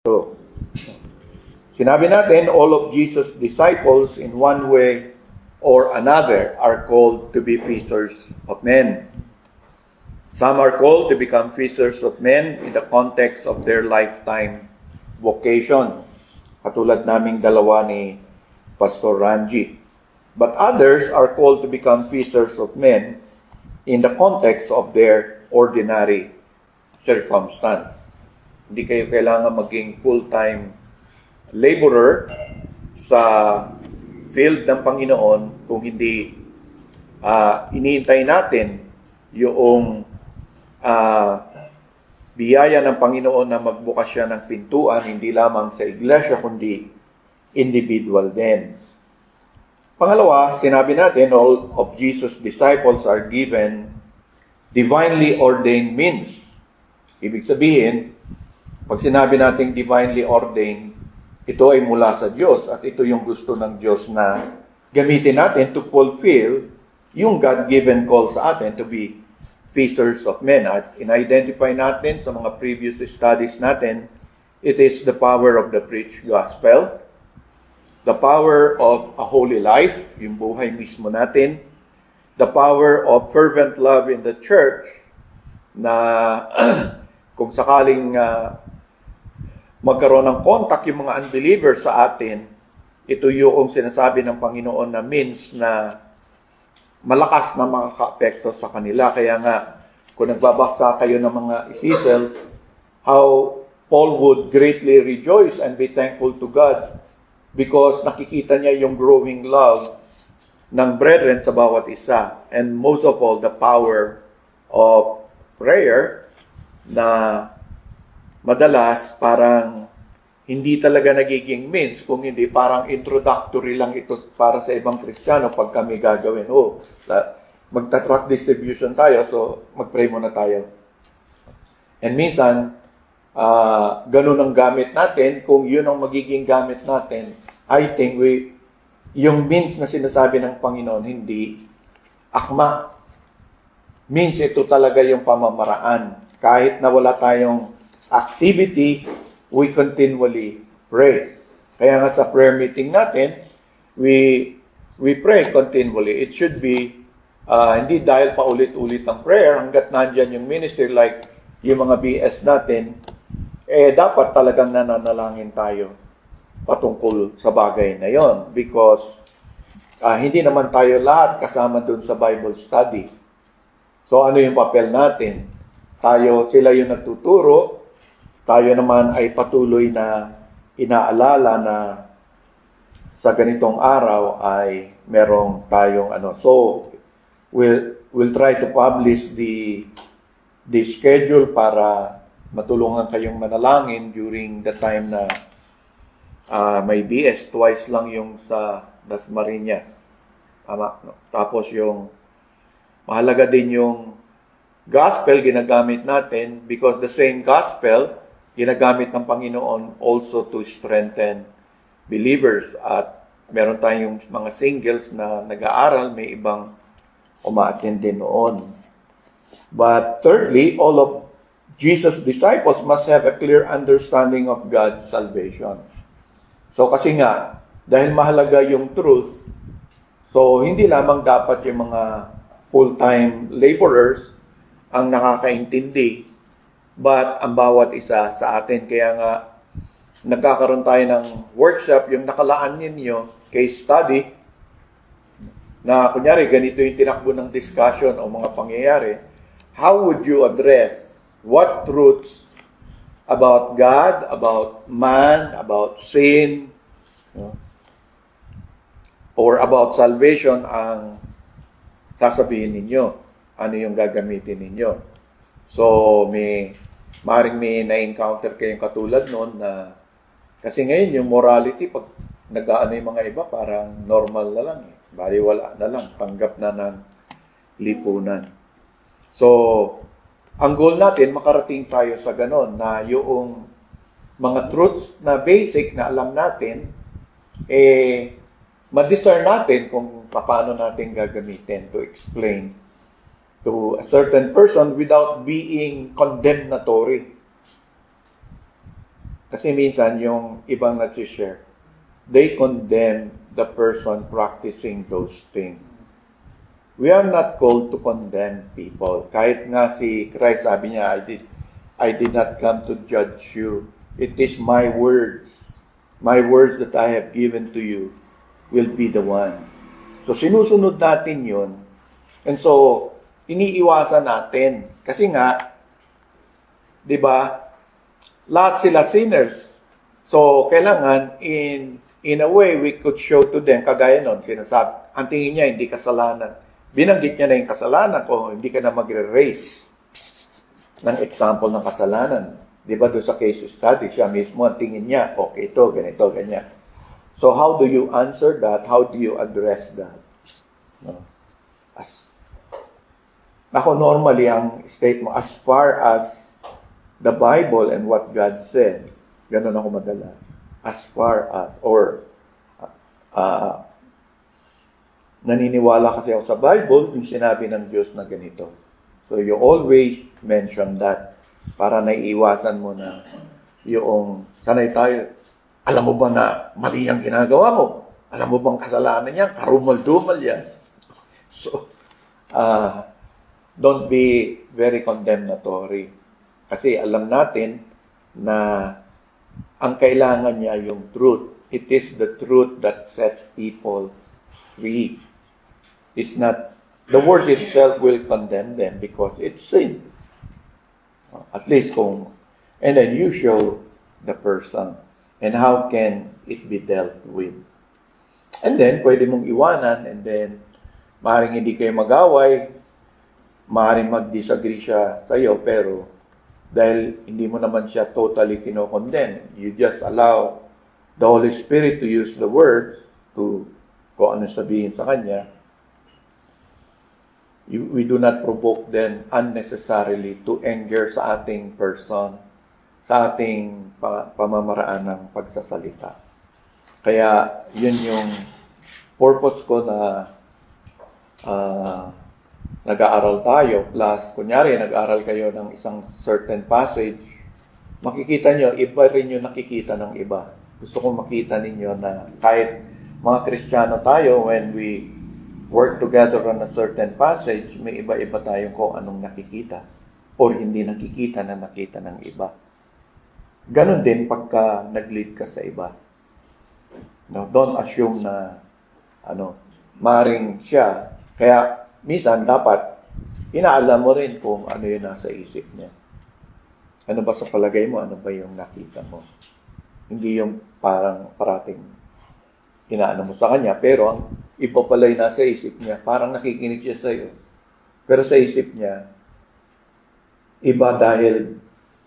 So, sinabi natin, all of Jesus' disciples in one way or another are called to be fishers of men. Some are called to become fishers of men in the context of their lifetime vocation. Katulad naming dalawa ni Pastor Ranji. But others are called to become fishers of men in the context of their ordinary circumstance. Hindi kayo kailangan maging full-time laborer sa field ng Panginoon kung hindi iniintay natin yung biyaya ng Panginoon na magbukas siya ng pintuan, hindi lamang sa iglesia, kundi individual din. Pangalawa, sinabi natin, all of Jesus' disciples are given divinely ordained means. Ibig sabihin, pag sinabi natin divinely ordained, ito ay mula sa Diyos at ito yung gusto ng Diyos na gamitin natin to fulfill yung God-given call sa atin to be fishers of men. At in-identify natin sa mga previous studies natin, it is the power of the preached gospel, the power of a holy life, yung buhay mismo natin, the power of fervent love in the church, na kung sakaling magkaroon ng contact yung mga unbelievers sa atin, ito yung sinasabi ng Panginoon na means na malakas na makaka-apekto sa kanila. Kaya nga, kung nagbabasa kayo ng mga epistles, how Paul would greatly rejoice and be thankful to God because nakikita niya yung growing love ng brethren sa bawat isa. And most of all, the power of prayer na madalas parang hindi talaga nagiging means, kung hindi parang introductory lang ito para sa ibang Kristiyano pag kami gagawin. Magta-track distribution tayo, so mag-pray muna tayo. And minsan, ganun ang gamit natin. Kung yun ang magiging gamit natin, I think yung means na sinasabi ng Panginoon, hindi akma. Means ito talaga yung pamamaraan. Kahit na wala tayong activity, we continually pray. Kaya nga sa prayer meeting natin, we pray continually. It should be, hindi dahil paulit-ulit ang prayer, hanggat nandyan yung ministry like yung mga BS natin, dapat talagang nananalangin tayo patungkol sa bagay na yon. Because hindi naman tayo lahat kasama dun sa Bible study. So ano yung papel natin? Sila yung nagtuturo, tayo naman ay patuloy na inaalala na sa ganitong araw ay merong tayong So, we'll try to publish the schedule para matulungan kayong manalangin during the time na may BS. Twice lang yung sa Dasmariñas. Tama, no? Tapos yung mahalaga din yung gospel ginagamit natin because the same gospel ginagamit ng Panginoon also to strengthen believers. At meron tayong mga singles na nag-aaral, may ibang umaattend din noon. But thirdly, all of Jesus' disciples must have a clear understanding of God's salvation. So kasi nga, dahil mahalaga yung truth, so hindi lamang dapat yung mga full-time laborers ang nakakaintindi, but ang bawat isa sa atin. Kaya nga, nagkakaroon tayo ng workshop, yung nakalaan ninyo, case study, na kunyari, ganito yung tinakbo ng discussion o mga pangyayari. How would you address what truths about God, about man, about sin, or about salvation ang sasabihin ninyo? Ano yung gagamitin ninyo? So, maring may na-encounter kayong katulad noon na, kasi ngayon yung morality, pag nag-aano yung mga iba, parang normal na lang. Bali wala na lang, tanggap na ng lipunan. So, ang goal natin, makarating tayo sa ganon, na yung mga truths na basic na alam natin, ma-discern natin kung paano natin gagamitin to explain to a certain person without being condemnatory. Kasi minsan yung ibang nag-share, they condemn the person practicing those things. We are not called to condemn people. Kahit nga si Christ, sabi niya, I did not come to judge you. It is my words that I have given to you will be the one. So, sinusunod natin yun. And so, iniiwasan natin. Kasi nga, di ba, lahat sila sinners. So, kailangan, in a way, we could show to them, kagaya nun, sinasabi, ang tingin niya, hindi kasalanan. Binanggit niya na yung kasalanan ko, hindi ka na magre-raise ng example ng kasalanan. Di ba, doon sa case study, siya mismo, ang tingin niya, okay, ito, ganito, ganyan. So, how do you answer that? How do you address that? No? Ako, normally, ang statement, as far as the Bible and what God said, ganun ako madala. As far as, or, naniniwala kasi ako sa Bible, yung sinabi ng Diyos na ganito. So, you always mention that para naiiwasan mo na yung, sanay tayo, alam mo ba na mali ang ginagawa mo? Alam mo bang kasalanan niya? Karumal-dumal yan. So, don't be very condemnatory. Kasi alam natin na ang kailangan niya yung truth. It is the truth that sets people free. It's not, the word itself will condemn them because it's sin. At least kung, and then you show the person and how can it be dealt with. And then, pwede mong iwanan and then, maaaring hindi kayo mag-away, maaaring mag-disagree siya sa iyo, pero dahil hindi mo naman siya totally kinokondemn, you just allow the Holy Spirit to use the words to kung ano sabihin sa kanya. We do not provoke them unnecessarily to anger sa ating person, sa ating pamamaraan ng pagsasalita. Kaya yun yung purpose ko na nag-aaral tayo, plus kunyari nag-aaral kayo ng isang certain passage, makikita nyo, iba rin yung nakikita ng iba. Gusto kong makita ninyo na kahit mga Kristiyano tayo, when we work together on a certain passage, may iba-iba tayong kung anong nakikita or hindi nakikita na nakita ng iba. Ganon din pagka nag-lead ka sa iba. No, don't assume na maring siya. Kaya minsan dapat inaalam mo rin kung ano yung nasa isip niya. Ano ba sa palagay mo? Ano ba yung nakita mo? Hindi yung parang parating inaano mo sa kanya, pero ang iba pala yung nasa isip niya, parang nakikinig siya sa iyo. Pero sa isip niya, iba dahil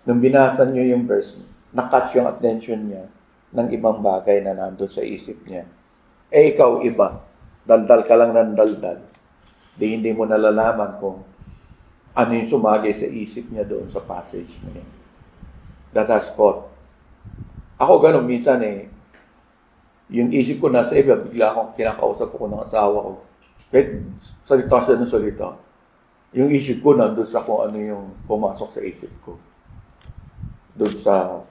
nung binasa niyo yung verse, na-catch yung attention niya ng ibang bagay na nandun sa isip niya. Eh ikaw iba, daldal ka lang ng daldal. Hindi mo nalalaman kung ano yung sumagay sa isip niya doon sa passage na yun. That has caught. Ako ganun minsan yung isip ko nasa iba, bigla akong kinakausap ko ng asawa ko. Kahit salita siya ng salita, yung isip ko nandun sa kung ano yung pumasok sa isip ko. Doon sa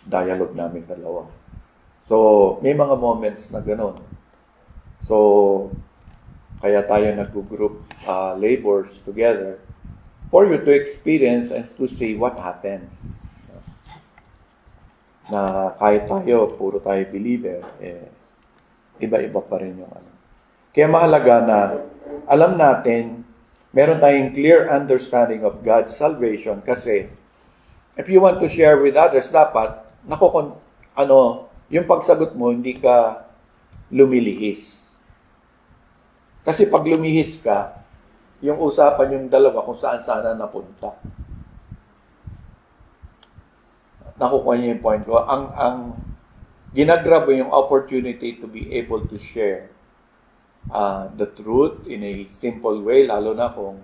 dialogue namin dalawa. So, may mga moments na ganun. So, kaya tayo nag-group labors together for you to experience and to see what happens. Na kahit tayo, puro tayo believer, iba-iba pa rin yung ano. Kaya mahalaga na alam natin, meron tayong clear understanding of God's salvation kasi if you want to share with others, dapat, yung pagsagot mo, hindi ka lumilihis. Kasi pag lumihis ka, yung usapan yung dalawa kung saan-sana napunta. Nakukuha niyo yung point ko. Ang ginagrab yung opportunity to be able to share the truth in a simple way, lalo na kung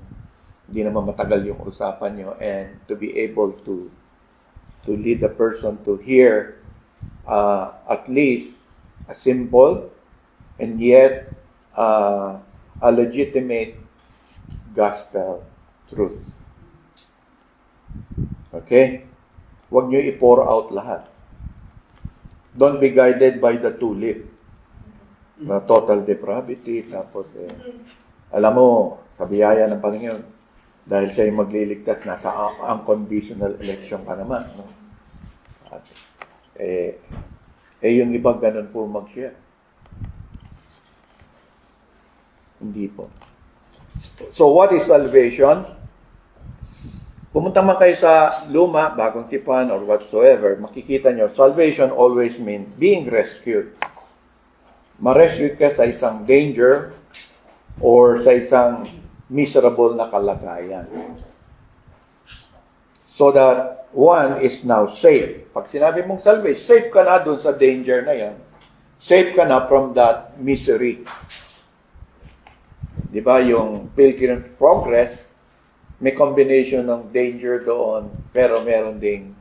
hindi naman matagal yung usapan nyo, and to be able to lead the person to hear at least a simple and yet a legitimate gospel truth. Okay? Huwag nyo i-pour out lahat. Don't be guided by the tulip. Na total depravity, tapos alam mo, sa biyaya ng Panginoon, dahil siya yung magliligtas, nasa unconditional election ka naman. No? At, yung iba ganun po mag-share. Hindi po. So, what is salvation? Pumunta man kayo sa luma, bagong tipan, or whatsoever, makikita nyo, salvation always means being rescued. Ma-rescue ka sa isang danger or sa isang miserable na kalagayan. So that one is now safe. Pag sinabi mong salvation, safe ka na dun sa danger na yan. Safe ka na from that misery. Di ba, yung Pilgrim's Progress, may combination ng danger doon, pero meron ding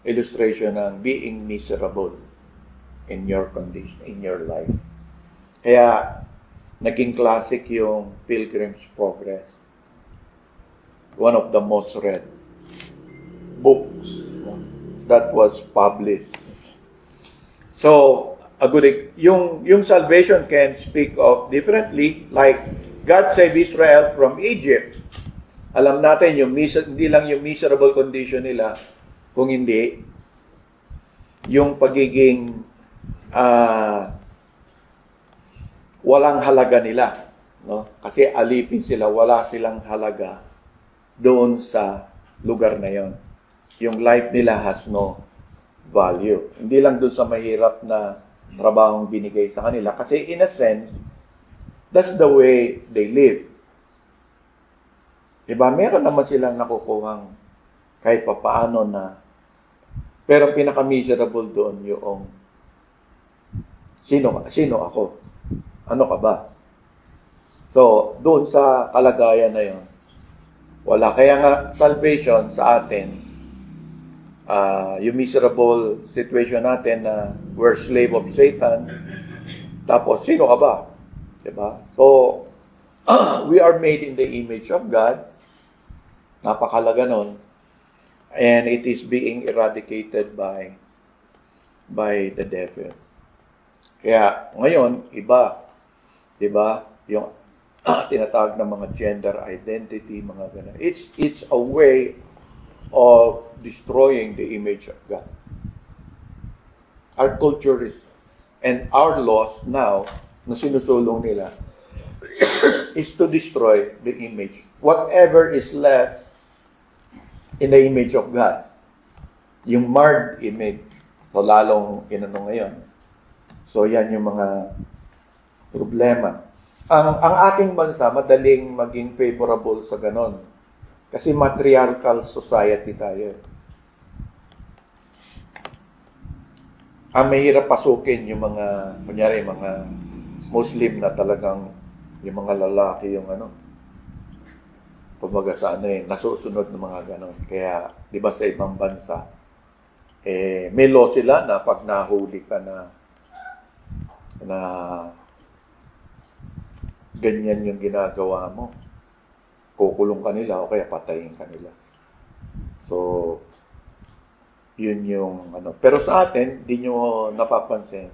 illustration ng being miserable in your condition, in your life. Kaya, naging classic yung Pilgrim's Progress. One of the most read books that was published. So, yung salvation can speak of differently, like God saved Israel from Egypt. Alam natin, hindi lang yung miserable condition nila, kung hindi, yung pagiging walang halaga nila. No? Kasi alipin sila, wala silang halaga doon sa lugar na yon. Yung life nila has no value. Hindi lang doon sa mahirap na trabahong binigay sa kanila. Kasi in a sense, that's the way they live. Diba? Meron naman silang nakukuhang kahit papaano na, pero pinaka-miserable doon yung sino ako? Ano ka ba? So, doon sa kalagayan na yon, wala. Kaya nga, salvation sa atin, yung miserable situation natin na we're slave of Satan, tapos, sino ka ba? Diba? So, we are made in the image of God. Napakalaga nun. And it is being eradicated by the devil. Kaya, ngayon, iba. Diba? Yung tinatawag ng mga gender identity, mga ganun. It's a way of destroying the image of God. Our culture is, and our laws now, na sinusulong nila, is to destroy the image. Whatever is left in the image of God. Yung marred image. So, lalong inano ngayon. So, yan yung mga problema. Ang ating bansa, madaling maging favorable sa ganon. Kasi matriarchal society tayo. Ang mahirap pasukin yung mga, kunyari, mga Muslim na talagang yung mga lalaki yung kumbaga sa nasusunod ng mga ganon. Kaya, di ba sa ibang bansa, may law sila na pag nahuli ka na ganyan yung ginagawa mo, kukulong ka nila o kaya patayin ka nila. So, yun yung Pero sa atin, di nyo napapansin,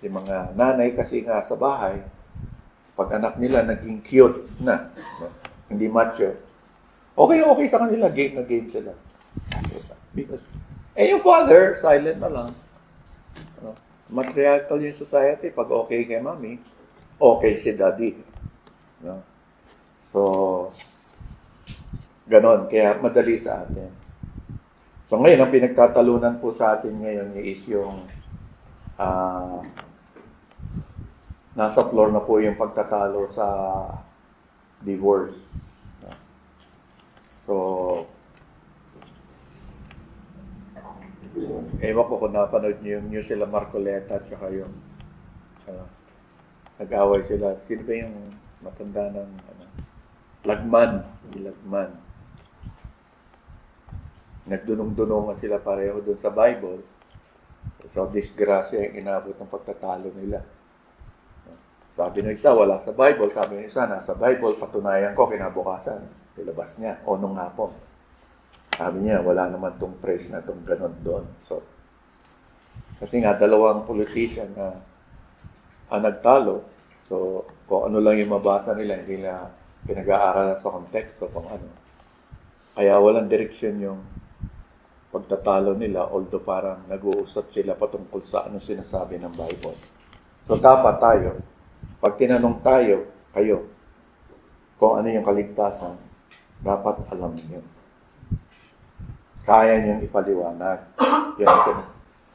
yung mga nanay kasi nga sa bahay, pag anak nila naging cute na, hindi mature, okay sa kanila, game na game sila. Because, yung father, silent na lang. Matriarchal yung society, pag okay kay mami, okay si daddy. No? So, ganon. Kaya madali sa atin. So, ngayon, ang pinagtatalunan po sa atin ngayon is yung nasa floor na po yung pagtatalo sa divorce. So, ewan ko kung napanood niyo yung New Sila Marcoleta at saka yung nag-away sila. Sino ba yung matanda ng Lagman? Nagdunong-dunongan sila pareho dun sa Bible. So, disgrasya yung inabot ng pagtatalo nila. Sabi ng isa, wala sa Bible. Sabi ng isa, nasa Bible, patunayan ko kinabukasan. Ilabas niya, o nung hapon. Sabi niya, wala naman tong praise na tong ganon doon. So, Kasi nga, dalawang politician na nagtalo. So, kung ano lang yung mabasa nila, hindi na pinag-aaralan sa konteksto kung ano. Kaya walang direksyon yung pagtatalo nila, although parang nag-uusap sila patungkol sa anong sinasabi ng Bible. So, dapat tayo, pag tinanong tayo, kayo, kung ano yung kaligtasan, dapat alam niyo. Kaya niyong ipaliwanag.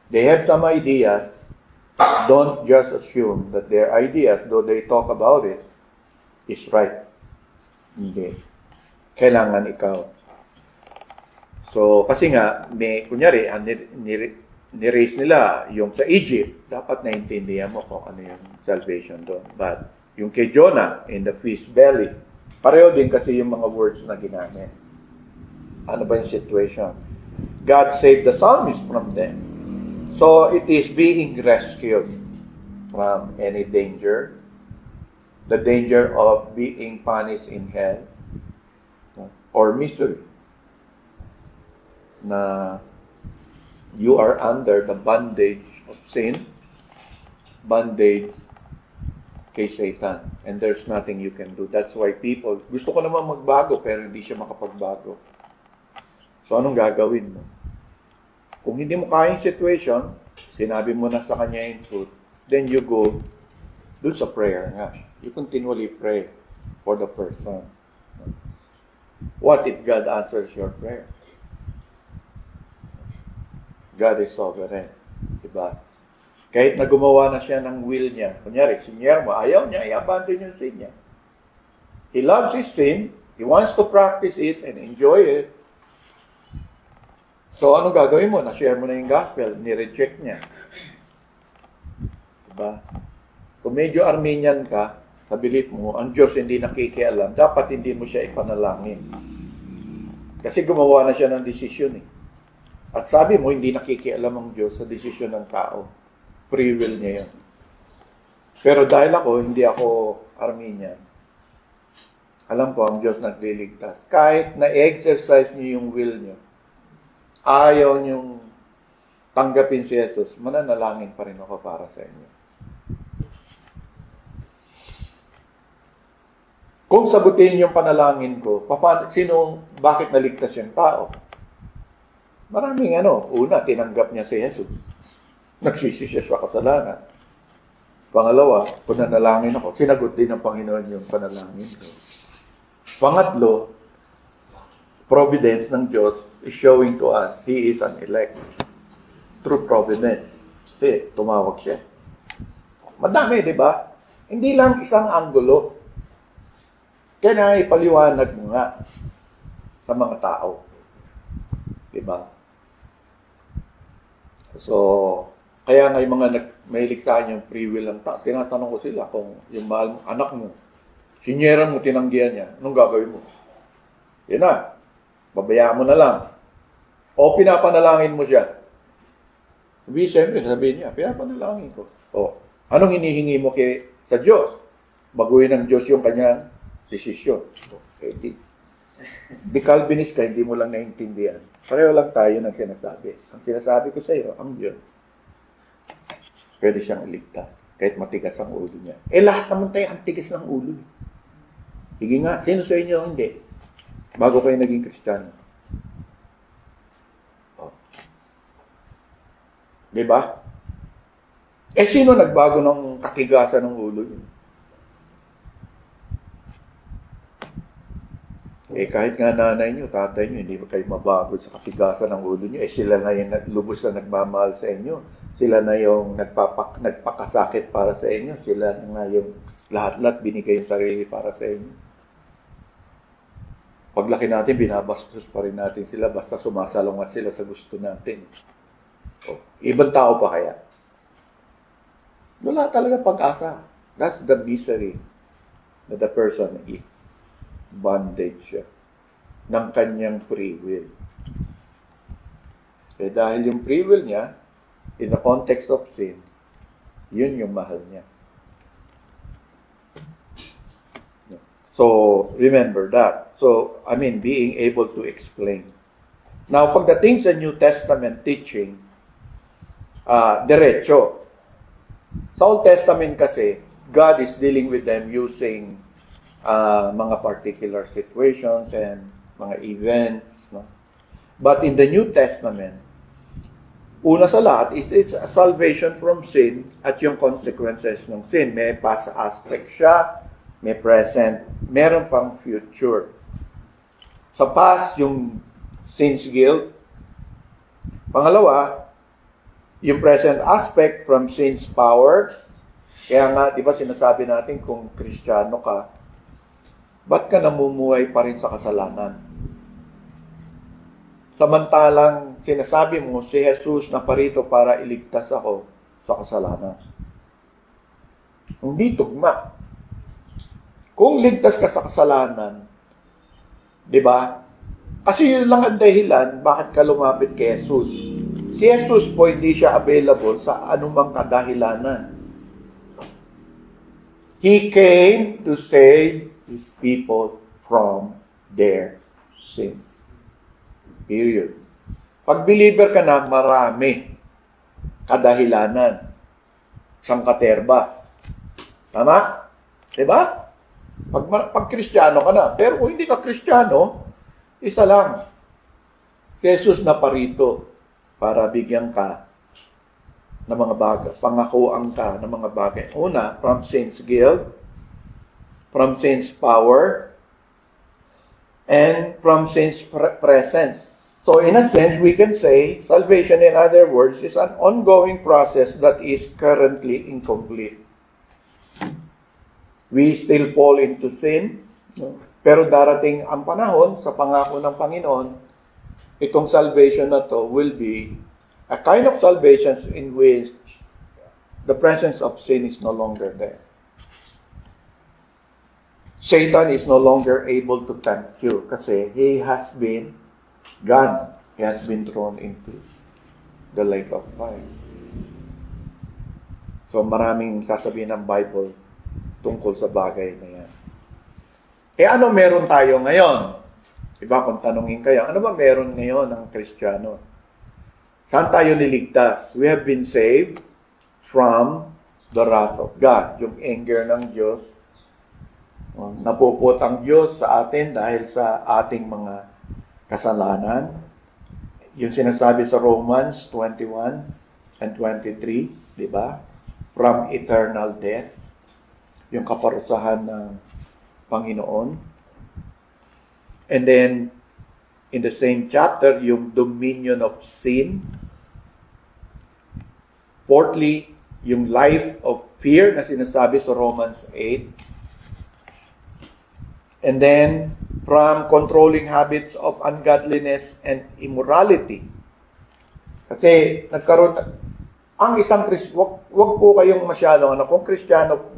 They have some ideas. Don't just assume that their ideas, though they talk about it, is right. Hindi. Kailangan ikaw. So, kasi nga, kunyari, niraise nila yung sa Egypt, dapat naintindihan mo kung ano yung salvation doon. But, yung kay Jonah, in the fish belly, pareho din kasi yung mga words na ginamit. Ano ba yung situation? God saved the psalmist from them. So, it is being rescued from any danger. The danger of being punished in hell or misery. Na you are under the bondage of sin, bondage kay Satan, and there's nothing you can do. That's why people, gusto ko naman magbago pero hindi siya makapagbago. So anong gagawin mo? Kung hindi mo kaya yung situation, sinabi mo na sa kanya yung truth, then you go do sa prayer nga. You continually pray for the person. What if God answers your prayer? God is sovereign. Diba? Kahit na gumawa na siya ng will niya. Kunyari, si Guillermo, ayaw niya, i-abandon yung sin niya. He loves his sin. He wants to practice it and enjoy it. So, ano gagawin mo? Na-share mo na yung gospel. Ni-reject niya. Diba? Kung medyo Armenian ka, sa belief mo, ang Diyos hindi nakikialam, dapat hindi mo siya ipanalangin. Kasi gumawa na siya ng desisyon eh. At sabi mo, hindi nakikialam ang Diyos sa desisyon ng tao. Free will niya yun. Pero dahil hindi ako Armenian, alam ko ang Diyos nagliligtas. Kahit na-exercise niyo yung will niyo, ayaw niyong tanggapin si Jesus, mananalangin pa rin ako para sa inyo. Kung sagutin yung panalangin ko, bakit naligtas yung tao? Maraming una, tinanggap niya si Jesus. Nagsisi siya sa kasalanan. Pangalawa, kung nanalangin ako, sinagot din ng Panginoon yung panalangin ko. Pangatlo, providence ng Diyos is showing to us, He is an elect. Through providence. Kasi tumawag siya. Madami, di ba? Hindi lang isang anggulo. Kaya na ipaliwanag mo nga sa mga tao. Diba? So, kaya nga yung mga mahilig sa akin yung free will ng tao, tinatanong ko sila kung yung mahal mo, anak mo, sinyeran mo, tinanggihan niya, anong gagawin mo? Yan na, babayaan mo na lang. O pinapanalangin mo siya. Siyempre, sabihin niya, pinapanalangin ko. O, anong hinihingi mo sa Diyos? Baguhin ng Diyos yung kanyang desisyon. Okay, di Calvinist ka, hindi mo lang naiintindihan. Pareho lang tayo ng sinasabi. Ang sinasabi ko sa iyo, ang Diyos. Pwede siyang iligtas. Kahit matigas ang ulo niya. Lahat naman tayo ang tigas ng ulo. Sige nga, sino sa inyo hindi? Bago kayo naging Kristiyano. Oh. Diba? Sino nagbago ng katigasan ng ulo niyo? Kahit nga nanay nyo, tatay nyo, hindi kayo mabago sa katigasan ng ulo nyo. Sila na yung lubos na nagmamahal sa inyo. Sila na yung nagpakasakit para sa inyo. Sila na yung lahat-lahat binigay yung sarili para sa inyo. Paglaki natin, binabastos pa rin natin sila basta sumasalungat sila sa gusto natin. Ibang tao pa kaya? Wala talaga pag-asa. That's the misery that the person is. Bondage siya ng kanyang free will. Dahil yung free will niya, in the context of sin, yun yung mahal niya. So, remember that. So, being able to explain. Now, pagdating sa New Testament teaching, diretso. Sa Old Testament kasi, God is dealing with them using mga particular situations and mga events. No? But in the New Testament, una sa lahat, it's a salvation from sin at yung consequences ng sin. May past aspect siya, may present, meron pang future. Sa past, yung sin's guilt. Pangalawa, yung present aspect from sin's power. Kaya nga, di ba sinasabi natin kung Kristiyano ka, ba't ka namumuhay pa rin sa kasalanan? Samantalang sinasabi mo, si Jesus na parito para iligtas ako sa kasalanan. Hindi tugma. Kung ligtas ka sa kasalanan, di ba? Kasi yun lang ang dahilan bakit ka lumapit kay Jesus. Si Jesus po hindi siya available sa anumang kadahilanan. He came to save His people from their sins. Period. Pag believer ka na, marami kadahilanan. Sangkaterba. Tama? Diba? Pag Kristiyano ka na. Pero kung hindi ka Kristiyano, isa lang. Si Jesus na parito para bigyan ka ng mga bagay. Pangakuan ka ng mga bagay. Una, from sin's guilt, from sin's power, and from sin's presence. So in a sense, we can say, salvation, in other words, is an ongoing process that is currently incomplete. We still fall into sin, no? Pero darating ang panahon sa pangako ng Panginoon, itong salvation na to will be a kind of salvation in which the presence of sin is no longer there. Satan is no longer able to tempt you kasi he has been gone. He has been thrown into the lake of fire. So maraming sasabihin ng Bible tungkol sa bagay na yan. Ano meron tayo ngayon? Diba, kung tanungin kayo, ano ba meron ngayon ng Kristiyano? Saan tayo niligtas? We have been saved from the wrath of God. Yung anger ng Diyos. Napupot ang Diyos sa atin dahil sa ating mga kasalanan. Yung sinasabi sa Romans 21 and 23, di ba? From eternal death. Yung kaparusahan ng Panginoon. And then, in the same chapter, yung dominion of sin. Fourthly, yung life of fear na sinasabi sa Romans 8. And then, from controlling habits of ungodliness and immorality. Kasi, ang isang wag po kayong masyadong, kung Kristiyano,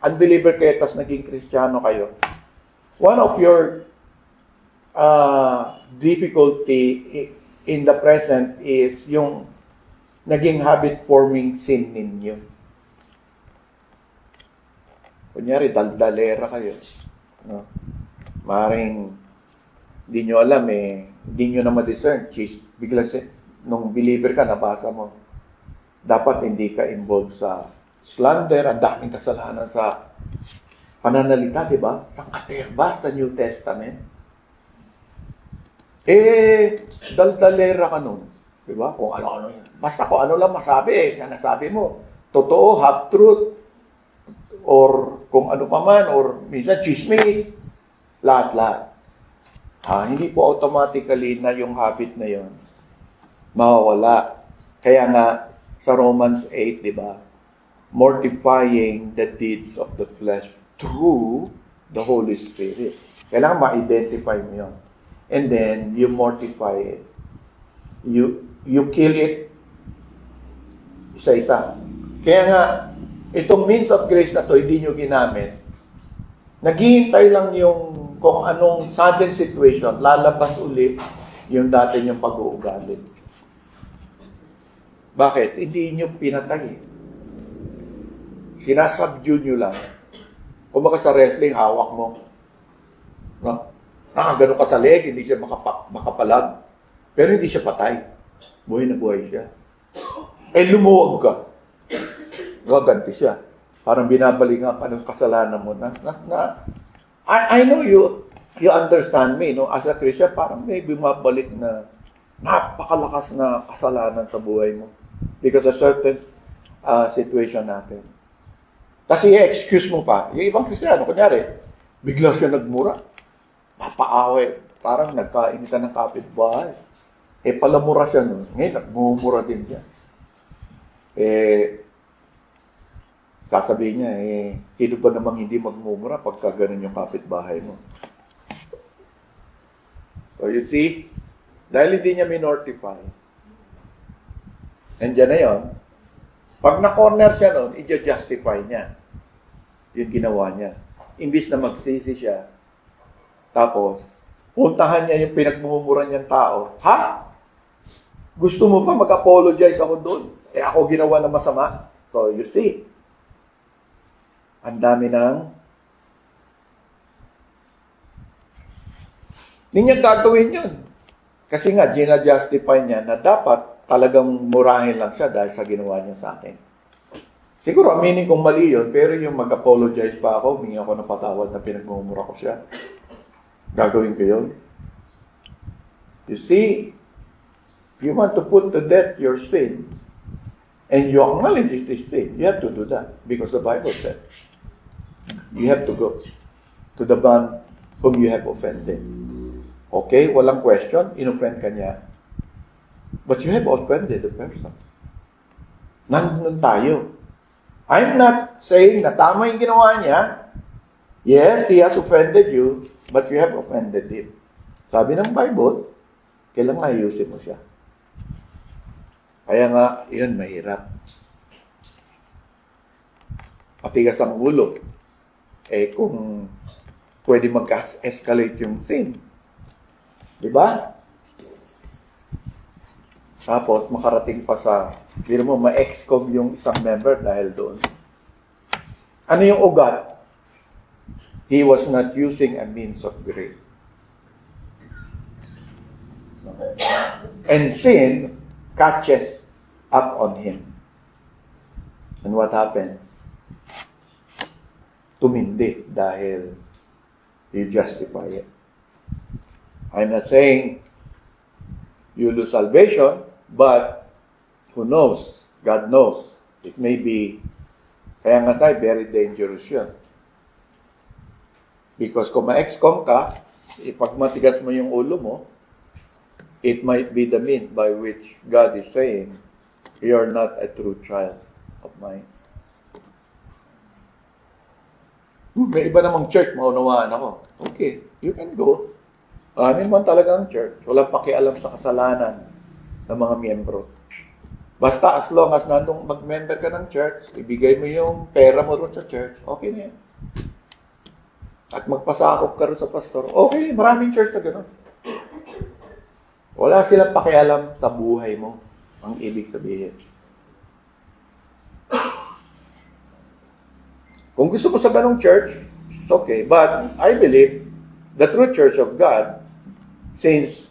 unbeliever kayo, tapos naging Kristiyano kayo. One of your difficulty in the present is yung naging habit-forming sin ninyo. Kunyari, daldalera kayo. No? Maring hindi nyo alam hindi nyo na ma-discern. Bigla nung believer ka, nabasa mo. Dapat hindi ka involved sa slander, ang daming kasalanan sa pananalita, di ba? Sangkaterba sa New Testament. Daldalera ka nun. Di ba? Kung ano-ano yan. Basta kung ano lang masabi, sinasabi mo. Totoo, half-truth, or kung ano pa man, or minsan chismis. Lahat-lahat. Hindi po automatically na yung habit na yon mawawala. Kaya nga, sa Romans 8, di ba? Mortifying the deeds of the flesh through the Holy Spirit. Kailangan ma-identify mo yun. And then, you mortify it. You kill it isa-isa. Kaya nga, itong means of grace na to, hindi nyo ginamit. Naghihintay lang yung kung anong sudden situation, lalabas ulit yung dati nyong pag-uugali. Bakit? Hindi nyo pinatay. Sinasubdue nyo lang. Kung baka sa wrestling, hawak mo. No? Ganun ka sa leg, hindi siya makapalag. Pero hindi siya patay. Buhay na buhay siya. lumuwag ka. Gaganti siya. Parang binabalingan ka ng kasalanan mo. I know you understand me, no? As a Christian, parang may bumabalik na napakalakas na kasalanan sa buhay mo. Because of certain situation natin. Kasi i-excuse mo pa. Yung ibang Kristiyano, kunyari, bigla siya nagmura. Papaaway. Parang nagkainitan ng kapitbahay. Palamura siya nun. Ngayon, nagmumura din siya. Sasabihin niya, sino ba namang hindi magmumura pagka ganun yung kapitbahay mo? So you see, dahil hindi niya minortify, and dyan na yun, pag na-corner siya nun, i-justify niya yung ginawa niya. Imbis na magsisi siya, tapos, puntahan niya yung pinagmumura niyang tao. Ha? Gusto mo ba mag-apologize ako doon? Ako ginawa na masama. So, you see, ang dami ng hindi niya gagawin yun. Kasi nga, gina-justify niya na dapat talagang murahin lang siya dahil sa ginawa niya sa akin. Siguro, aminin kong mali yun, pero yung mag-apologize pa ako, humingi ako ng patawad na pinagmumura ko siya. Gagawin ko yun. You see, you want to put to death your sin, and you acknowledge it is sin, you have to do that. Because the Bible said, you have to go to the one whom you have offended. Okay, walang question, inoffend ka niya. But you have offended the person. Nandun tayo. I'm not saying na tama yung ginawa niya. Yes, he has offended you, but you have offended him. Sabi ng Bible, kailangan ayusin mo siya. Kaya nga, yun, mahirap. Matigas ang ulo. Kung pwede mag-escalate yung sin. Diba? Tapos, makarating pa sa, hindi mo, ma-excom yung isang member dahil doon. Ano yung ugat? He was not using a means of grace. And sin catches up on him. And what happened? Tumindi dahil you justify it. I'm not saying you lose salvation, but who knows? God knows. It may be, kaya nga tayo, very dangerous yun. Because kung ma-excom ka, pag matigas mo yung ulo mo, it might be the means by which God is saying, you're not a true child of mine. May iba namang church, maunawaan ako. Okay, you can go. Ano man talaga ang church. Walang pakialam sa kasalanan ng mga miyembro. Basta as long as nandong mag-member ka ng church, ibigay mo yung pera mo ron sa church, okay na yan. At magpasakop ka rin sa pastor, okay, maraming church na gano'n. Wala silang pakialam sa buhay mo, ang ibig sabihin. Kung gusto mo sa ganong church, it's okay. But I believe the true church of God, since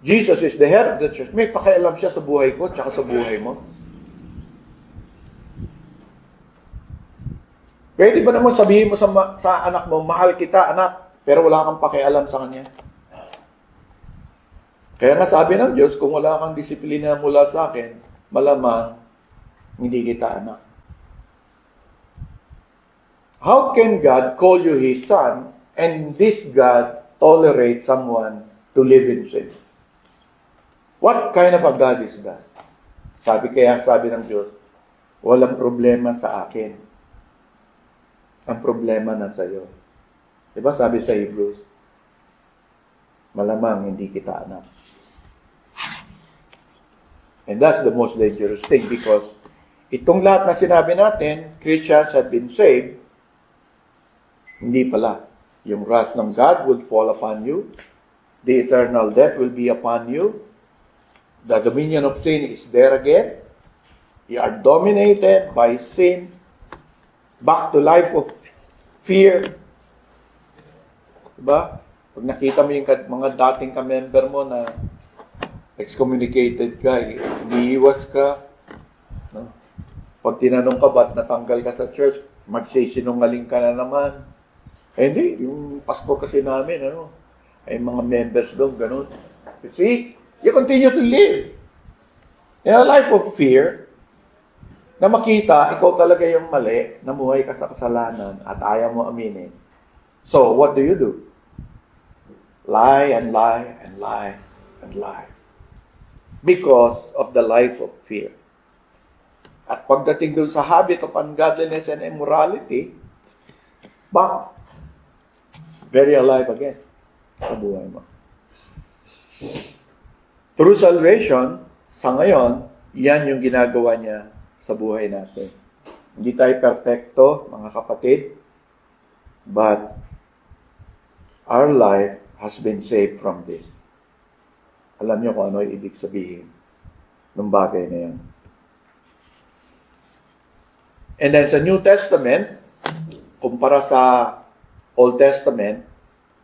Jesus is the head of the church, may pakialam siya sa buhay ko tsaka sa buhay mo. Pwede ba naman sabihin mo sa anak mo, mahal kita, anak, pero wala kang pakialam sa kanya? Kaya nga sabi ng Diyos, kung wala kang disiplina mula sa akin, malamang hindi kita anak. How can God call you His Son and this God tolerate someone to live in sin? What kind of a God is that? Sabi ng Diyos, walang problema sa akin. Ang problema na sa iyo. Diba sabi sa Hebrews, malamang hindi kita anak. And that's the most dangerous thing because itong lahat na sinabi natin, Christians have been saved, hindi pala. Yung wrath ng God will fall upon you. The eternal death will be upon you. The dominion of sin is there again. You are dominated by sin. Back to life of fear. Diba? Pag nakita mo yung mga dating ka-member mo na excommunicated ka, iniiwas ka, No? Pag tinanong ka ba't natanggal ka sa church, magsisinungaling ka na naman. Eh hindi, yung pastor kasi namin, ay mga members doon, ganun. You see, you continue to live in a life of fear, na makita, ikaw talaga yung mali, namuhay ka sa kasalanan at ayaw mo aminin. So, what do? Lie and lie and lie and lie. Because of the life of fear. At pagdating dun sa habit of ungodliness and immorality, very alive again sa buhay mo. Through salvation, sa ngayon, yan yung ginagawa niya sa buhay natin. Hindi tayo perfecto, mga kapatid, but our life has been saved from this. Alam niyo kung ano yung ibig sabihin ng bagay na yan. And then sa New Testament, kumpara sa Old Testament,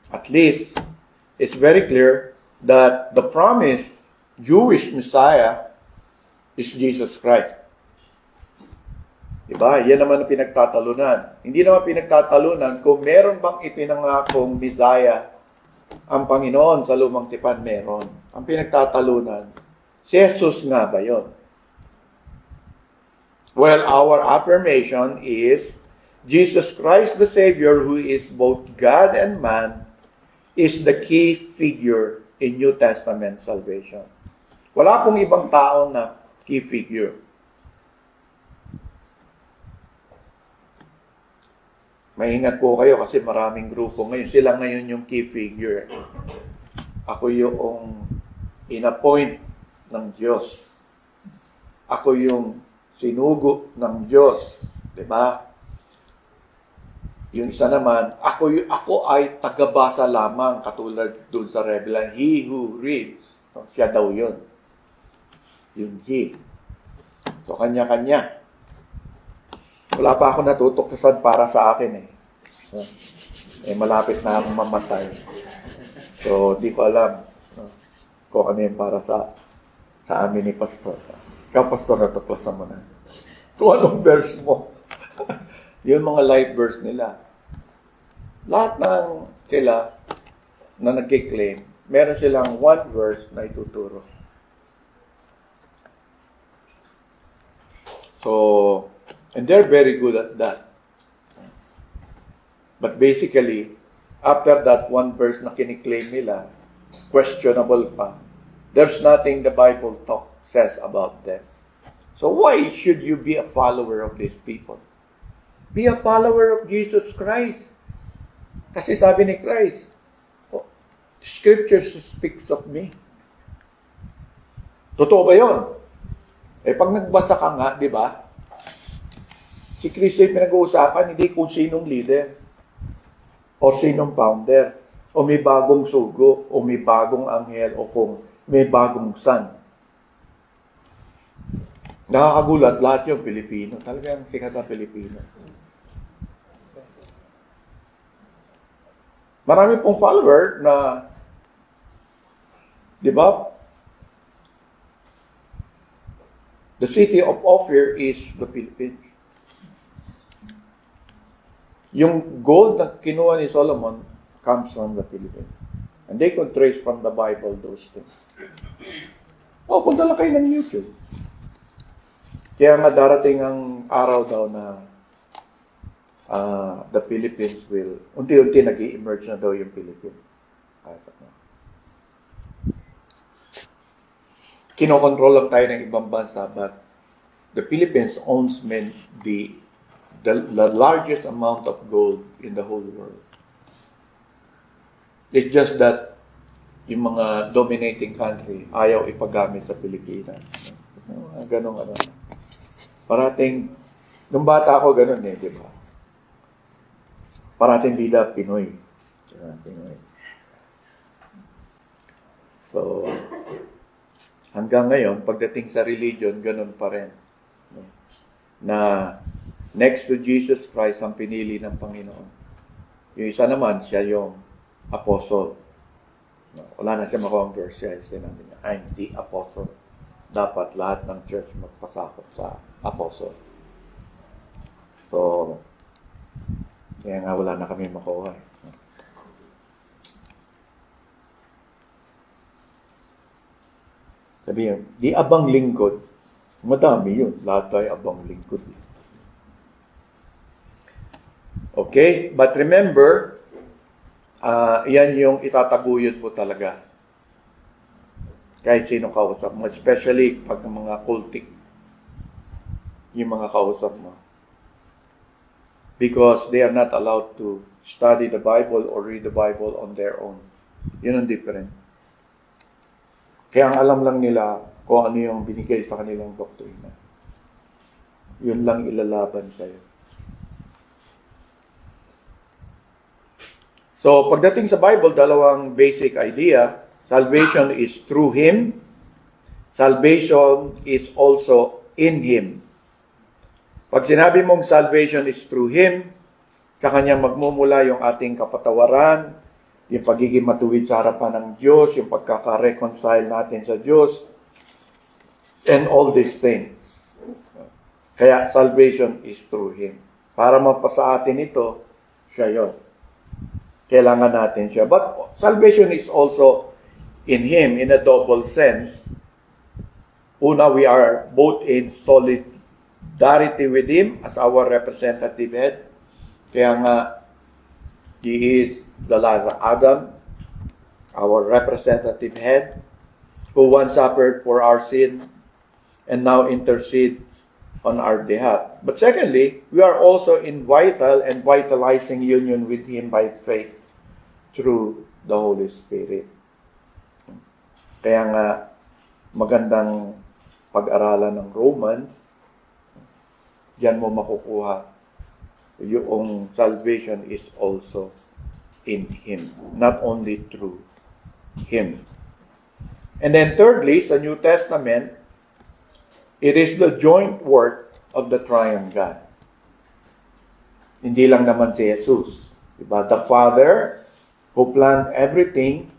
at least, it's very clear that the promised Jewish Messiah is Jesus Christ. Diba? Yan naman ang pinagtatalunan. Hindi naman pinagtatalunan kung meron bang ipinangakong Messiah ang Panginoon sa lumang tipan, meron. Ang pinagtatalunan, si Jesus nga ba yun? Well, our affirmation is Jesus Christ the Savior, who is both God and man, is the key figure in New Testament salvation. Wala pong ibang tao na key figure. Maingat po kayo kasi maraming grupo ngayon. Sila ngayon yung key figure. Ako yung inappoint ng Diyos. Ako yung sinugo ng Diyos. Diba? Yung isa naman, ako ay tagabasa lamang, katulad dun sa Revelan. He who reads. Siya daw yun. Yung he. So, kanya-kanya. Wala pa ako natutuklasan para sa akin eh. Malapit na akong mamatay. So, di ko alam kung ano yung para sa amin ni Pastor. Ikaw, Pastor, natuklasan mo na. Kung anong verse mo. Yung mga life verse nila. Lahat ng sila na nagkiklaim, meron silang one verse na ituturo. So, and they're very good at that. But basically, after that one verse na kiniklaim nila, questionable pa, there's nothing the Bible says about them. So why should you be a follower of these people? Be a follower of Jesus Christ. Kasi sabi ni Christ, Scripture speaks of me. Totoo ba yun? Pag nagbasa ka nga, di ba? Si Kristo yung pinag-uusapan, hindi kung sinong leader, o sinong founder, o may bagong sugo, o may bagong anghel, o kung may bagong son. Nakakagulat, lahat yung Pilipino. Talagang sikat na Pilipino. Marami pong follower na, di ba? The city of Ophir is the Philippines. Yung gold na kinuha ni Solomon comes from the Philippines. And they could trace from the Bible those things. Punta lang kayo ng YouTube. Kaya nga darating ang araw daw na the Philippines will, unti-unti nag-i-emerge na daw yung Philippines. Kinokontrol lang tayo ng ibang bansa, but the Philippines owns the largest amount of gold in the whole world. It's just that yung mga dominating country ayaw ipagamit sa Pilipinas. Ganong ano. Parating, nung bata ako ganun eh, di ba? Parating bida Pinoy. Pinoy. So, hanggang ngayon, pagdating sa religion, ganun pa rin. Na next to Jesus Christ ang pinili ng Panginoon. Yung isa naman, siya yung apostle. Wala na siya makuha ang verse siya. Sinabi niya, I'm the apostle dapat lahat ng church magpasakop sa apostle. So, kaya nga wala na kami makuha. Sabi yun, di abang lingkod. Madami yun. Lahat tayo abang lingkod. Okay? But remember, yan yung itataguyod mo talaga. Kahit sino kausap mo. Especially pag mga cultic. Yung mga kausap mo. Because they are not allowed to study the Bible or read the Bible on their own. Yun ang different. Kaya ang alam lang nila kung ano yung binigay sa kanilang doktrina. Yun lang ilalaban sa'yo. So, pagdating sa Bible, dalawang basic idea. Salvation is through Him. Salvation is also in Him. Pag sinabi mong salvation is through Him, sa Kanya magmumula yung ating kapatawaran, yung pagiging matuwid sa harapan ng Diyos, yung pagkaka-reconcile natin sa Diyos, and all these things. Kaya salvation is through Him. Para mapasa atin ito, siya yun. Kailangan natin siya. But salvation is also in Him in a double sense. Una, we are both in solidarity with Him as our representative head. Kaya nga, He is the last Adam, our representative head, who once suffered for our sin and now intercedes on our behalf. But secondly, we are also in vital and vitalizing union with Him by faith through the Holy Spirit. Kaya nga, magandang pag-aralan ng Romans, diyan mo makukuha yung salvation is also in Him, not only through Him. And then thirdly, sa New Testament, it is the joint work of the triune God. Hindi lang naman si Jesus. Diba? The Father, who planned everything,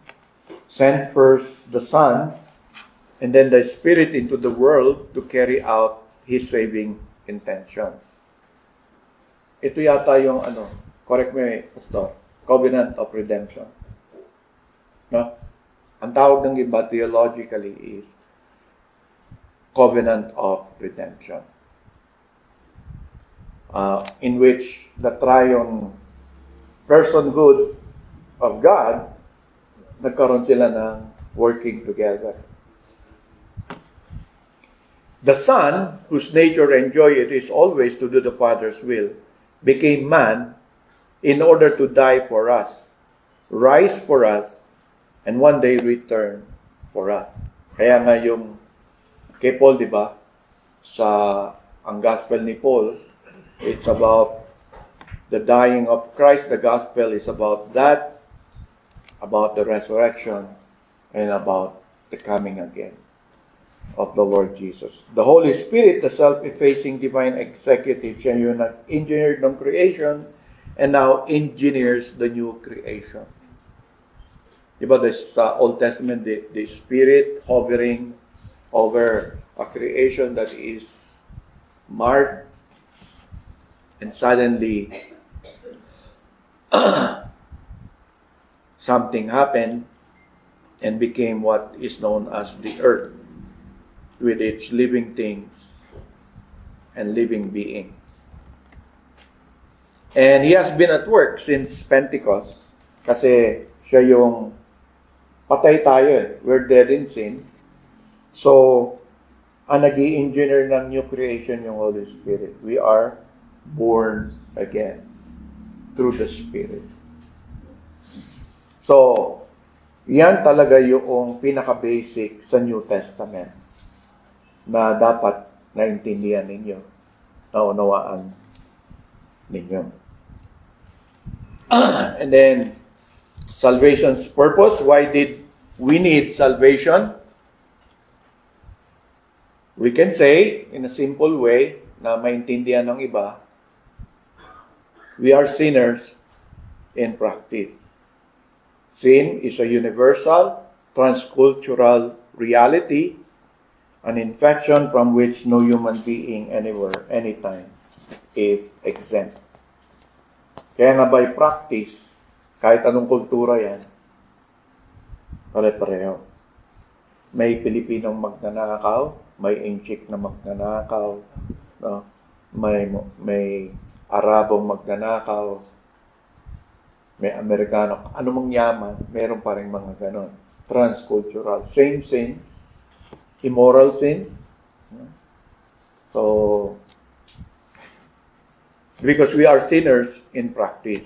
sent first the Son, and then the Spirit into the world to carry out His saving intentions. Ito yata yung correct me, Pastor, covenant of redemption. No? Ang tawag ng iba theologically is covenant of redemption. In which the triune personhood of God, nagkaroon sila ng working together. The Son, whose nature and joy it is always to do the Father's will, became man in order to die for us, rise for us, and one day return for us. Kaya nga yung kay Paul, di ba? Ang gospel ni Paul, it's about the dying of Christ. The gospel is about that, about the resurrection, and about the coming again of the Lord Jesus. The Holy Spirit, the self-effacing divine executive, siya yung nag-engineered ng creation and now engineers the new creation. Diba, this Old Testament, the Spirit hovering over a creation that is marred, and suddenly something happened and became what is known as the earth, with its living things and living being. And He has been at work since Pentecost kasi siya yung patay tayo eh. We're dead in sin. So, ang nag-i-engineer ng new creation yung Holy Spirit. We are born again through the Spirit. So, yan talaga yung pinaka-basic sa New Testament na dapat naintindihan ninyo, naunawaan ninyo. And then, salvation's purpose. Why did we need salvation? We can say, in a simple way, na maintindihan ng iba, we are sinners in practice. Sin is a universal, transcultural reality, an infection from which no human being anywhere, anytime is exempt. Kaya nga by practice, kahit anong kultura yan, pare-pareho. May Pilipinong magnanakaw, may Inchik na magnanakaw, no? May Arabong magnanakaw, may Amerikano, anumang yaman, meron pa rin mga ganon. Transcultural. Same sin, immoral sin. So, because we are sinners in practice.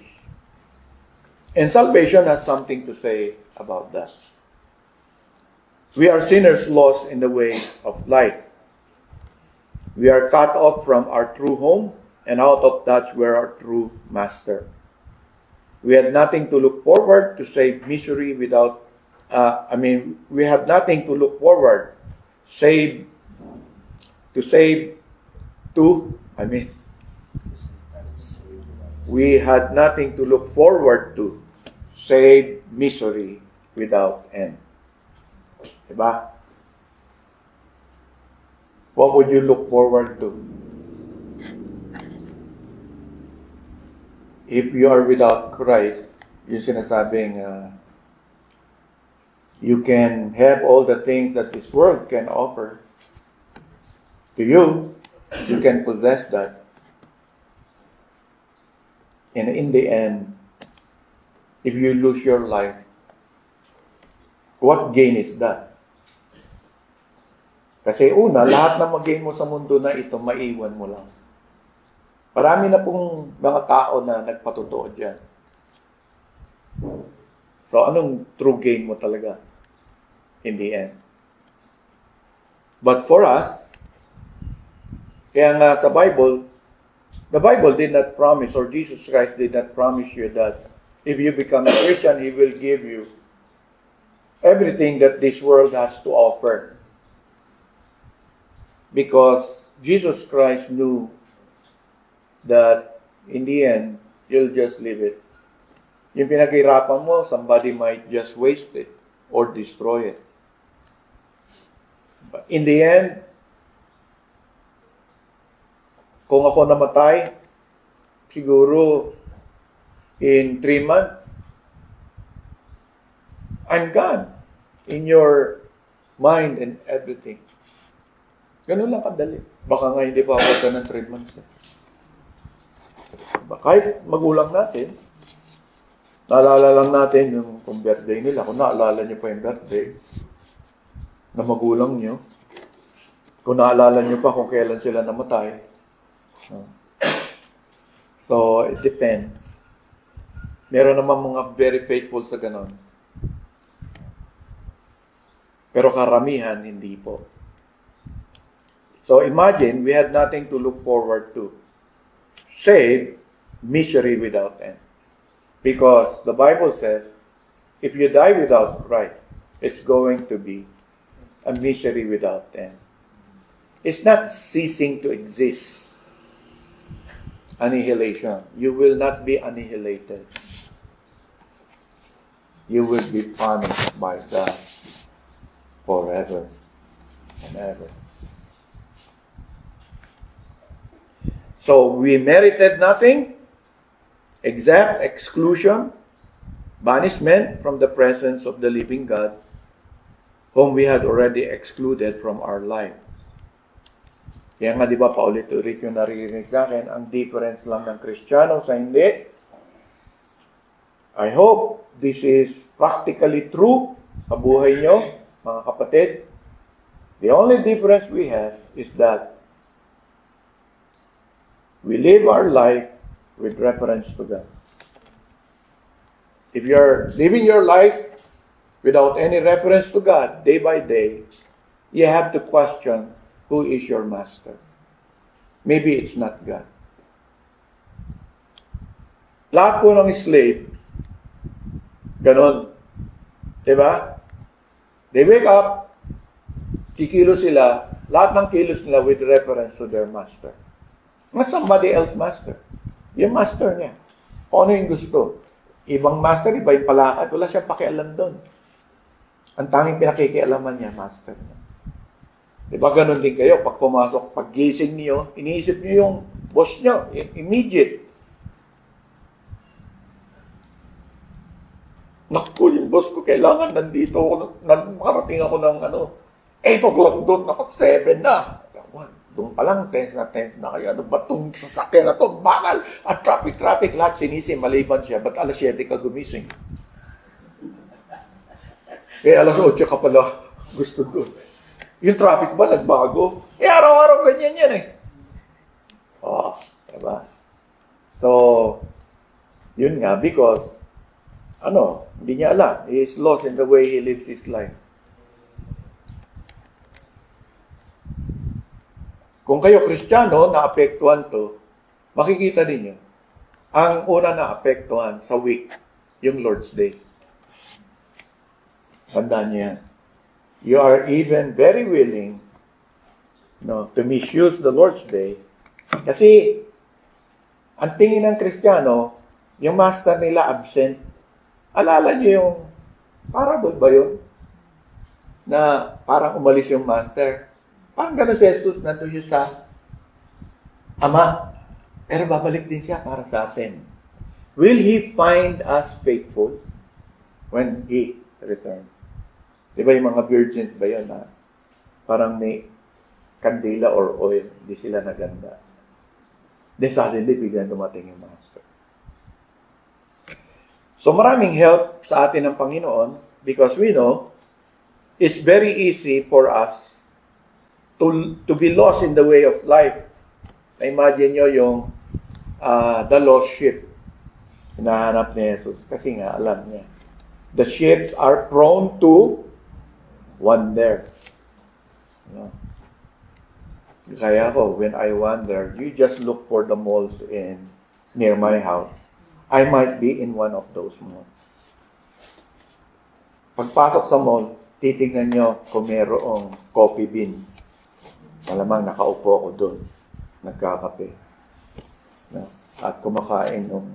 And salvation has something to say about that. We are sinners lost in the way of light. We are cut off from our true home and out of touch with our true master. We had nothing to look forward to save misery without, we have nothing to look forward, we had nothing to look forward to, save misery without end. Diba? What would you look forward to? If you are without Christ, yung sinasabing, you can have all the things that this world can offer to you. You can possess that. And in the end, if you lose your life, what gain is that? Kasi una, lahat na mag-gain mo sa mundo na ito, maiwan mo lang. Marami na pong mga tao na nagpatotoo dyan. So, anong true gain mo talaga in the end? But for us, kaya nga sa Bible, the Bible did not promise, or Jesus Christ did not promise you that if you become a Christian, He will give you everything that this world has to offer. Because Jesus Christ knew that in the end, you'll just leave it. Yung pinaghirapan mo, somebody might just waste it or destroy it. But in the end, kung ako namatay, siguro in 3 months, I'm gone in your mind and everything. Ganun lang kadali. Baka nga hindi pa ako ng 3 months. Kahit magulang natin, naalala lang natin yung kung birthday nila. Kung naalala nyo pa yung birthday na magulang nyo, kung naalala nyo pa kung kailan sila namatay. So, it depends. Meron naman mga very faithful sa ganon. Pero karamihan, hindi po. So imagine, we had nothing to look forward to, save misery without end. Because the Bible says, if you die without Christ, it's going to be a misery without end. It's not ceasing to exist. Annihilation. You will not be annihilated. You will be punished by God forever and ever. So we merited nothing except exclusion, banishment from the presence of the living God, whom we had already excluded from our life. Kaya nga, di ba, paulit-ulit yung naririnig sa akin, ang difference lang ng Kristiyano sa hindi. I hope this is practically true sa buhay nyo, mga kapatid. The only difference we have is that we live our life with reference to God. If you're living your life without any reference to God, day by day, you have to question, who is your master? Maybe it's not God. Lahat po ng slave, ganon. Diba? They wake up, kikilos sila, lahat ng kilos nila with reference to their master. Not somebody else master. Yung master niya. Kung ano yung gusto. Ibang master, iba yung palakad. Wala siyang pakialam doon. Ang tanging pinakikialaman niya, master niya. Diba ganun din kayo, pag pumasok, pag gising niyo, iniisip niyo yung boss niyo, immediate. Naku, yung boss ko, kailangan nandito ako, makarating ako ng 8 o'clock doon, naku, 7 na. Doon pa lang, tense na kayo. Ano ba itong sasakyan na ito? Bakal! At traffic, lahat sinisim, maliban siya. Ba't alas 7 ka gumising? Alas 8 ka pala gusto doon. Yung traffic ba nagbago? Araw-araw ganyan yan eh. Diba? So, yun nga, because, hindi niya alam. He is lost in the way he lives his life. Kung kayo Kristiyano, naapektuhan to, makikita ninyo, ang una naapektuhan sa week, yung Lord's Day. Tandaan niyo yan. You are even very willing to misuse the Lord's Day. Kasi, ang tingin ng Kristiyano, yung master nila absent. Alala niyo yung parable ba yun? Na parang umalis yung master. Parang gano'n si Jesus, nandun siya sa Ama. Pero babalik din siya para sa atin. Will He find us faithful when He returns? Di ba yung mga virgins ba yun na parang may kandila or oil, hindi sila naganda. Then suddenly, biglang dumating yung master. So maraming help sa atin ng Panginoon because we know it's very easy for us to be lost in the way of life. Imagine nyo yung the lost sheep. Hinahanap ni Jesus kasi nga alam niya. The sheep are prone to wander. Kaya ako, when I wander, you just look for the malls near my house. I might be in one of those malls. Pagpasok sa mall, titignan nyo kung mayroong coffee bean. Malamang nakaupo ako doon. Nagkakape. At kumakain ng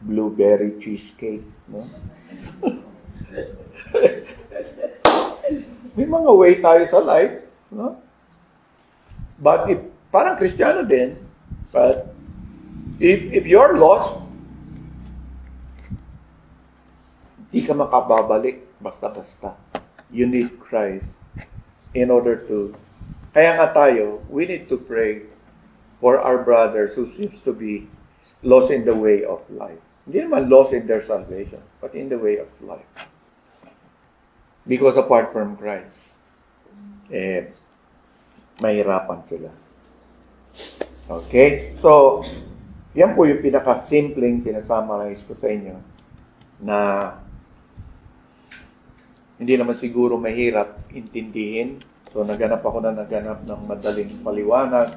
blueberry cheesecake. May mga way tayo sa life. But parang Kristiyano din, but if you're lost, hindi ka makababalik basta-basta. You need Christ in order to... Kaya nga tayo, we need to pray for our brothers who seems to be lost in the way of life. Hindi naman lost in their salvation, but in the way of life. Because apart from Christ, mahirapan sila. Okay? So, yan po yung pinaka-simpleng pinasummarize ko sa inyo na hindi naman siguro mahirap intindihin. So, naganap ng madaling maliwanag.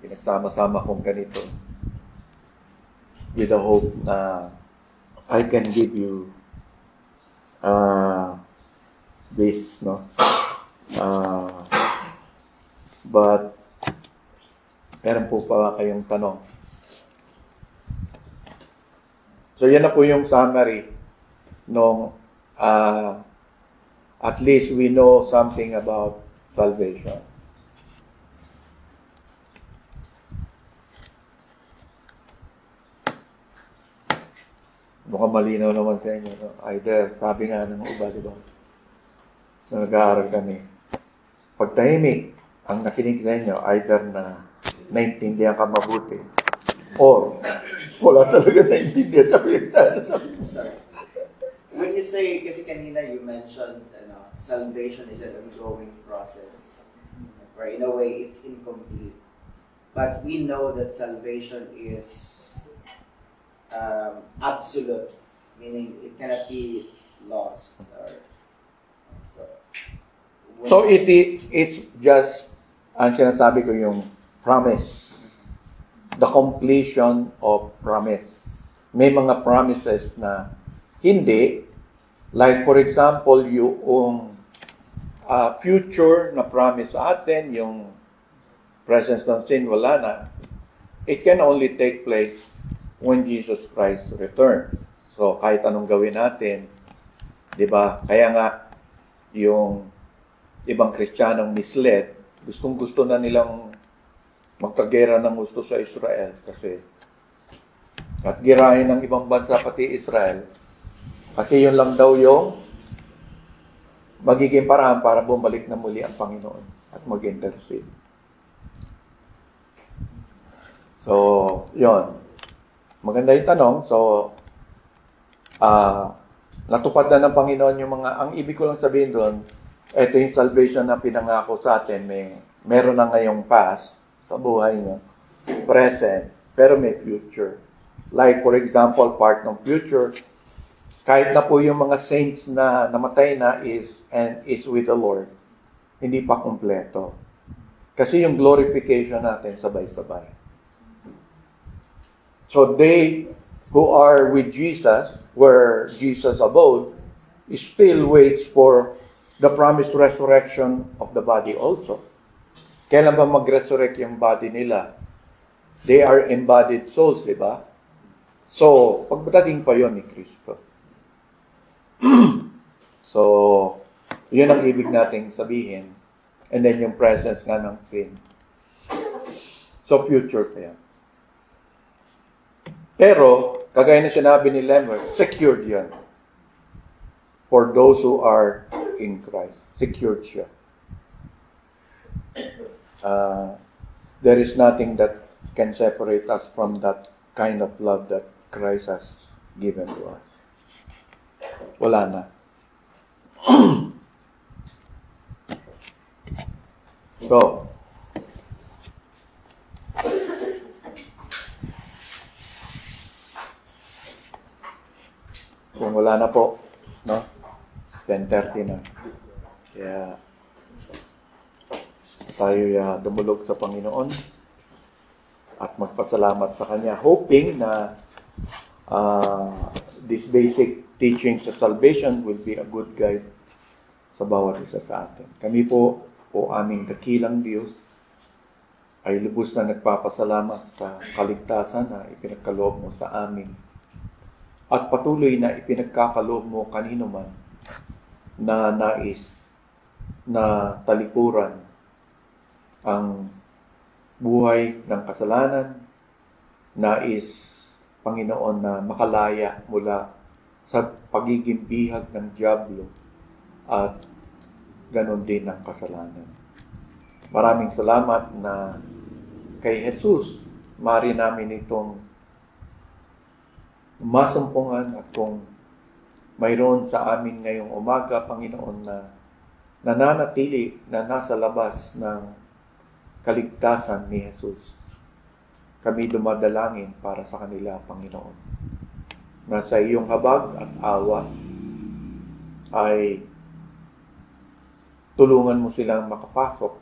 Pinagsama-sama kong ganito with the hope na I can give you this, but meron po pa kayong tanong. So yan na po yung summary nung at least we know something about salvation. Mukhang malinaw naman sa inyo. Either, sabi nga ng iba, di ba? So, nag-aaral kami. Pag tahimik, ang nakinig sa inyo, either na naintindihan ka mabuti, or wala talaga naintindihan sa pinagsasabi. When you say, kasi kanina you mentioned, salvation is an ongoing process. Or in a way, it's incomplete. But we know that salvation is absolute, meaning it cannot be lost. So it's just, ang sinasabi ko yung promise. The completion of promise. May mga promises na hindi, like for example, yung future na promise sa atin, yung presence ng sin, wala na. It can only take place when Jesus Christ returns. So, kahit anong gawin natin, di ba? Kaya nga, yung ibang Kristiyanong misled, gustong-gusto na nilang magkagera ng gusto sa Israel kasi at girahin ng ibang bansa pati Israel kasi yun lang daw yung magiging paraan para bumalik na muli ang Panginoon at mag-intercede. So, yun. Maganda yung tanong. So, natupad na ng Panginoon yung mga, ang ibig ko lang sabihin doon, ito yung salvation na pinangako sa atin, meron na ngayong past sa buhay niya, present, pero may future. Like, for example, part ng future, kahit na po yung mga saints na namatay na is with the Lord, hindi pa kumpleto. Kasi yung glorification natin sabay-sabay. So they who are with Jesus, where Jesus abode, still waits for the promised resurrection of the body also. Kailan ba mag-resurrect yung body nila? They are embodied souls, di ba? So, pagdating pa yon ni Kristo. So, yun ang ibig nating sabihin. And then yung presence nga ng sin. So, future pa yan. Pero, kagaya na sinabi ni Lemmer, secured yan. For those who are in Christ. Secured siya. There is nothing that can separate us from that kind of love that Christ has given to us. Wala na. So, kung wala na po, no? 10:30 na. Kaya, tayo dumulog sa Panginoon at magpasalamat sa Kanya, hoping na this basic teaching sa salvation will be a good guide sa bawat isa sa atin. Kami po, aming dakilang Diyos, ay lubos na nagpapasalamat sa kaligtasan na ipinagkaloob mo sa amin. At patuloy na ipinagkakaloob mo kanino man na nais na talikuran ang buhay ng kasalanan, nais, Panginoon, na makalaya mula sa pagiging bihag ng dyablo at ganon din ang kasalanan. Maraming salamat na kay Jesus, mari namin itong masumpungan at kung mayroon sa amin ngayong umaga, Panginoon, na nananatili na nasa labas ng kaligtasan ni Jesus. Kami dumadalangin para sa kanila, Panginoon. Na sa iyong habag at awa ay tulungan mo silang makapasok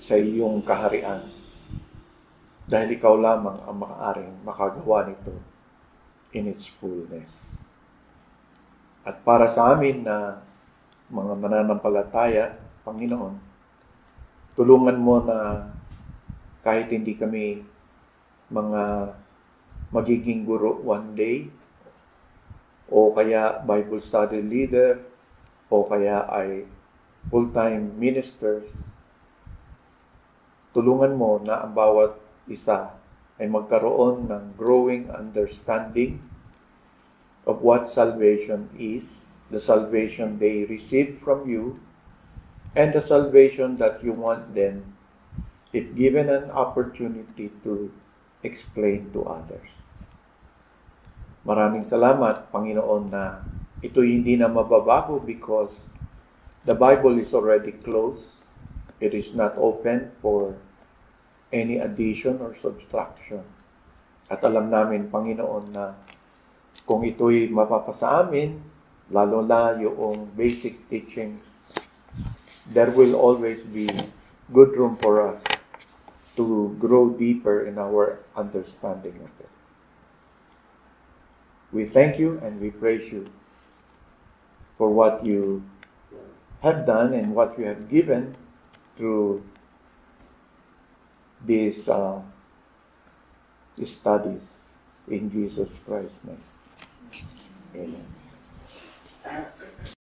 sa iyong kaharian. Dahil ikaw lamang ang makaaring makagawa nito in its fullness. At para sa amin na mga mananampalataya, Panginoon, tulungan mo na kahit hindi kami mga magiging guro one day, o kaya Bible study leader, o kaya ay full-time ministers, tulungan mo na ang bawat isa ay magkaroon ng growing understanding of what salvation is, the salvation they received from you, and the salvation that you want them, if given an opportunity, to explain to others. Maraming salamat, Panginoon, na ito'y hindi na mababago because the Bible is already closed. It is not open for any addition or subtraction. At alam namin, Panginoon, na kung ito'y mapapasa amin, lalo na yung basic teachings, there will always be good room for us to grow deeper in our understanding of it. We thank you and we praise you for what you have done and what you have given through these studies in Jesus Christ's name. Amen.